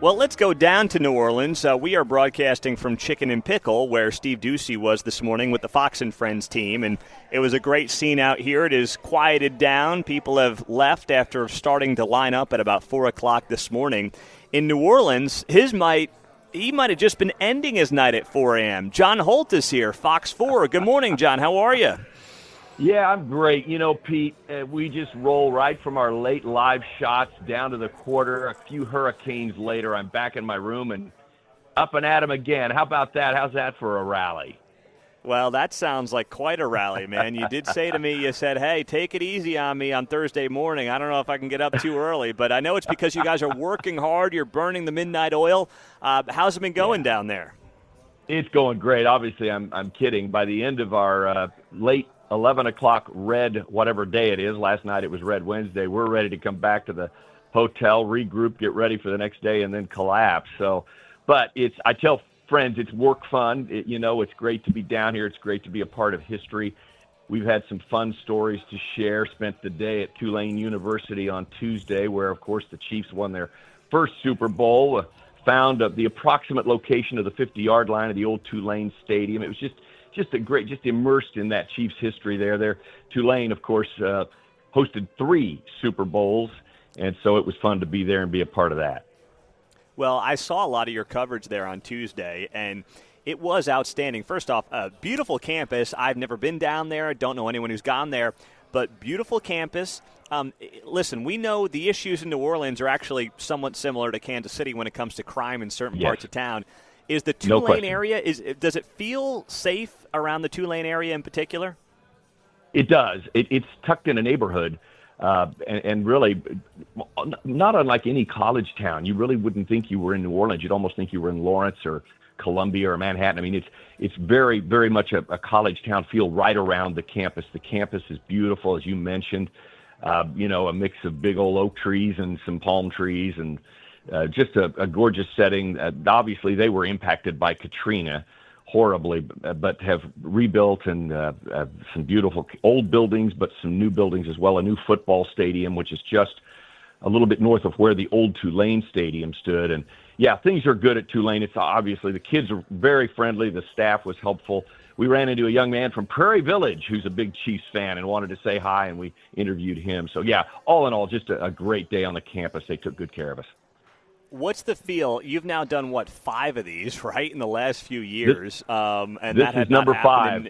Well, let's go down to New Orleans. We are broadcasting from Chicken and Pickle, where Steve Ducey was this morning with the Fox and Friends team, and it was a great scene out here. It is quieted down. People have left after starting to line up at about 4 o'clock this morning. In New Orleans, he might have just been ending his night at 4 a.m. John Holt is here, Fox 4. Good morning, John. How are you? Yeah, I'm great. You know, Pete, we just roll right from our late live shots down to the quarter. A few hurricanes later, I'm back in my room and up and at 'em again. How about that? How's that for a rally? Well, that sounds like quite a rally, man. You did say to me, you said, hey, take it easy on me on Thursday morning. I don't know if I can get up too early, but I know it's because you guys are working hard. You're burning the midnight oil. How's it been going down there? It's going great. Obviously, I'm kidding. By the end of our late 11 o'clock red, whatever day it is, last night it was Red Wednesday, we're ready to come back to the hotel, regroup, get ready for the next day, and then collapse. So, but I tell friends, it's work fun. It's great to be down here. It's great to be a part of history. We've had some fun stories to share. Spent the day at Tulane University on Tuesday, where, of course, the Chiefs won their first Super Bowl, found the approximate location of the 50-yard line of the old Tulane Stadium. It was just immersed in that Chiefs history there. Tulane, of course, hosted 3 Super Bowls, and so it was fun to be there and be a part of that. Well, I saw a lot of your coverage there on Tuesday, and it was outstanding. First off, a beautiful campus. I've never been down there. I don't know anyone who's gone there, but beautiful campus. Listen, we know the issues in New Orleans are actually somewhat similar to Kansas City when it comes to crime in certain parts of town. Is the Tulane area, does it feel safe around the Tulane area in particular? It does. It's tucked in a neighborhood, and really not unlike any college town. You really wouldn't think you were in New Orleans. You'd almost think you were in Lawrence or Columbia or Manhattan. I mean, it's very, very much a college town feel right around the campus. The campus is beautiful, as you mentioned. A mix of big old oak trees and some palm trees and just a gorgeous setting. Obviously, they were impacted by Katrina horribly, but have rebuilt and some beautiful old buildings, but some new buildings as well. A new football stadium, which is just a little bit north of where the old Tulane Stadium stood. And, yeah, things are good at Tulane. It's obviously the kids are very friendly. The staff was helpful. We ran into a young man from Prairie Village who's a big Chiefs fan and wanted to say hi, and we interviewed him. So, yeah, all in all, just a great day on the campus. They took good care of us. What's the feel? You've now done, 5 of these, right, in the last few years? And this is number 5,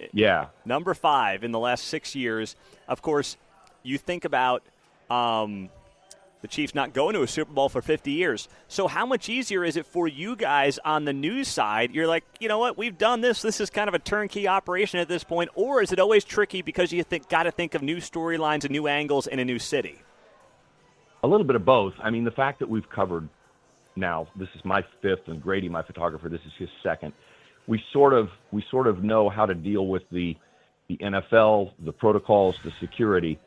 Number 5 in the last 6 years. Of course, you think about the Chiefs not going to a Super Bowl for 50 years. So how much easier is it for you guys on the news side? You're like, you know what, we've done this. This is kind of a turnkey operation at this point. Or is it always tricky because you got to think of new storylines and new angles in a new city? A little bit of both. I mean, the fact that we've covered now, this is my 5th, and Grady, my photographer, this is his 2nd. We sort of know how to deal with the NFL, the protocols, the security.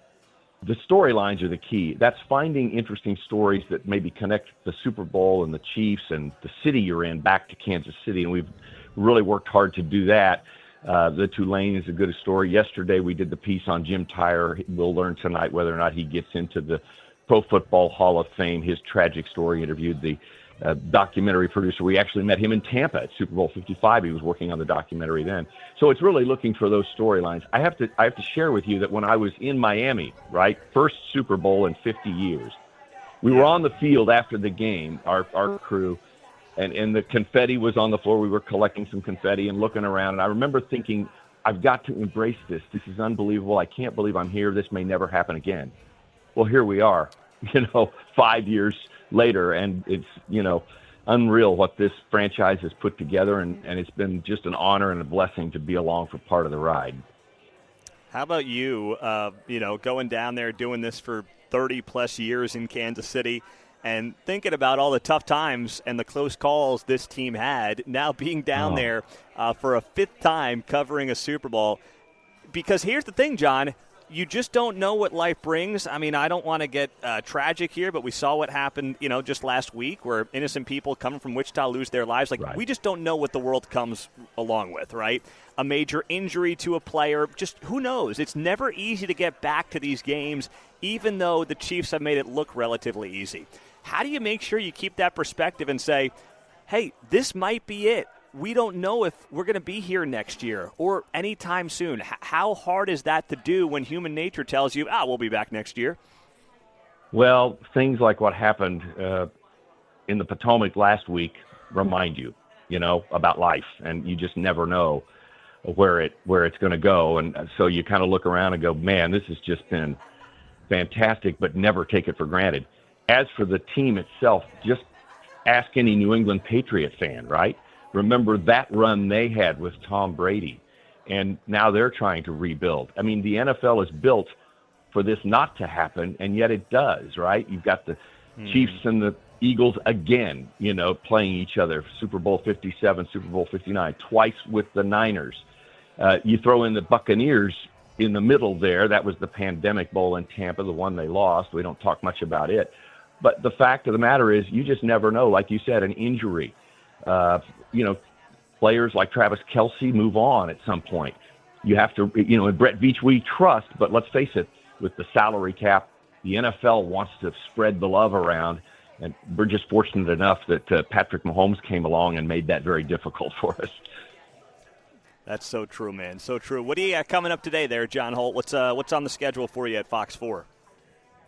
The storylines are the key. That's finding interesting stories that maybe connect the Super Bowl and the Chiefs and the city you're in back to Kansas City, and we've really worked hard to do that. The Tulane is a good story. Yesterday we did the piece on Jim Tyre. We'll learn tonight whether or not he gets into the Pro Football Hall of Fame. His tragic story. Interviewed the documentary producer. We actually met him in Tampa at Super Bowl 55. He was working on the documentary then. So it's really looking for those storylines. I have to share with you that when I was in Miami, right, first Super Bowl in 50 years, we were on the field after the game, our crew, and the confetti was on the floor. We were collecting some confetti and looking around, and I remember thinking, I've got to embrace this. This is unbelievable. I can't believe I'm here. This may never happen again. Well, here we are, 5 years later, and it's, unreal what this franchise has put together, and it's been just an honor and a blessing to be along for part of the ride. How about you, going down there doing this for 30-plus years in Kansas City and thinking about all the tough times and the close calls this team had, now being down there for a 5th time covering a Super Bowl? Because here's the thing, John, you just don't know what life brings. I mean, I don't want to get tragic here, but we saw what happened, just last week where innocent people coming from Wichita lose their lives. We just don't know what the world comes along with, right? A major injury to a player, just who knows? It's never easy to get back to these games, even though the Chiefs have made it look relatively easy. How do you make sure you keep that perspective and say, hey, this might be it? We don't know if we're going to be here next year or anytime soon. How hard is that to do when human nature tells you, we'll be back next year? Well, things like what happened in the Potomac last week remind you, about life, and you just never know where it's going to go. And so you kind of look around and go, man, this has just been fantastic, but never take it for granted. As for the team itself, just ask any New England Patriot fan, right? Remember that run they had with Tom Brady, and now they're trying to rebuild. I mean, the NFL is built for this not to happen, and yet it does, right? You've got the Chiefs and the Eagles again, playing each other. Super Bowl 57, Super Bowl 59, twice with the Niners. You throw in the Buccaneers in the middle there. That was the Pandemic Bowl in Tampa, the one they lost. We don't talk much about it. But the fact of the matter is you just never know. Like you said, an injury. Players like Travis Kelce move on at some point. You have to, and Brett Veach we trust, but let's face it, with the salary cap, the NFL wants to spread the love around, and we're just fortunate enough that Patrick Mahomes came along and made that very difficult for us. That's so true, man. So true. What do you got coming up today there, John Holt? What's on the schedule for you at Fox 4?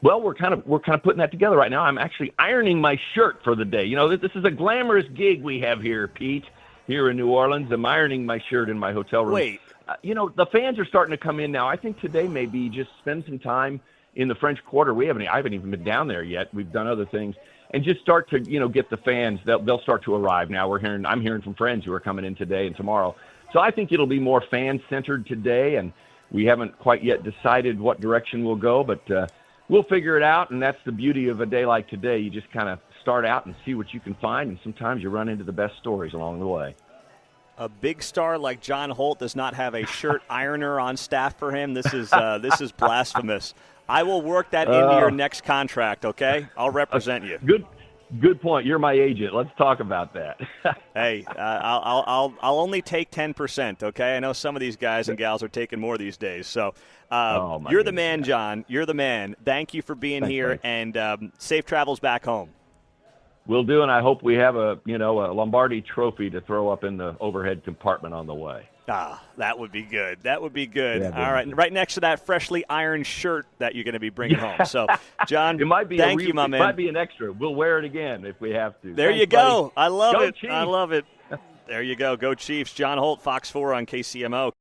Well, we're kind of putting that together right now. I'm actually ironing my shirt for the day. This is a glamorous gig we have here, Pete, here in New Orleans. I'm ironing my shirt in my hotel room. Wait. The fans are starting to come in now. I think today maybe just spend some time in the French Quarter. I haven't even been down there yet. We've done other things. And just start to, get the fans. They'll start to arrive now. I'm hearing from friends who are coming in today and tomorrow. So I think it'll be more fan-centered today, and we haven't quite yet decided what direction we'll go, but we'll figure it out, and that's the beauty of a day like today. You just kind of start out and see what you can find, and sometimes you run into the best stories along the way. A big star like John Holt does not have a shirt ironer on staff for him. This is blasphemous. I will work that into your next contract, okay? I'll represent you. Good point. You're my agent. Let's talk about that. Hey, I'll only take 10%. Okay, I know some of these guys and gals are taking more these days. So you're the man, John. You're the man. Thank you for being here, Frank. and safe travels back home. Will do, and I hope we have a Lombardi trophy to throw up in the overhead compartment on the way. That would be good. That would be good. Yeah, all right, and right next to that freshly ironed shirt that you're going to be bringing home. So, John, thank you, my man. It might be an extra. We'll wear it again if we have to. There you go. Buddy. I love Go it. Chiefs. I love it. There you go. Go Chiefs. John Holt, Fox 4 on KCMO.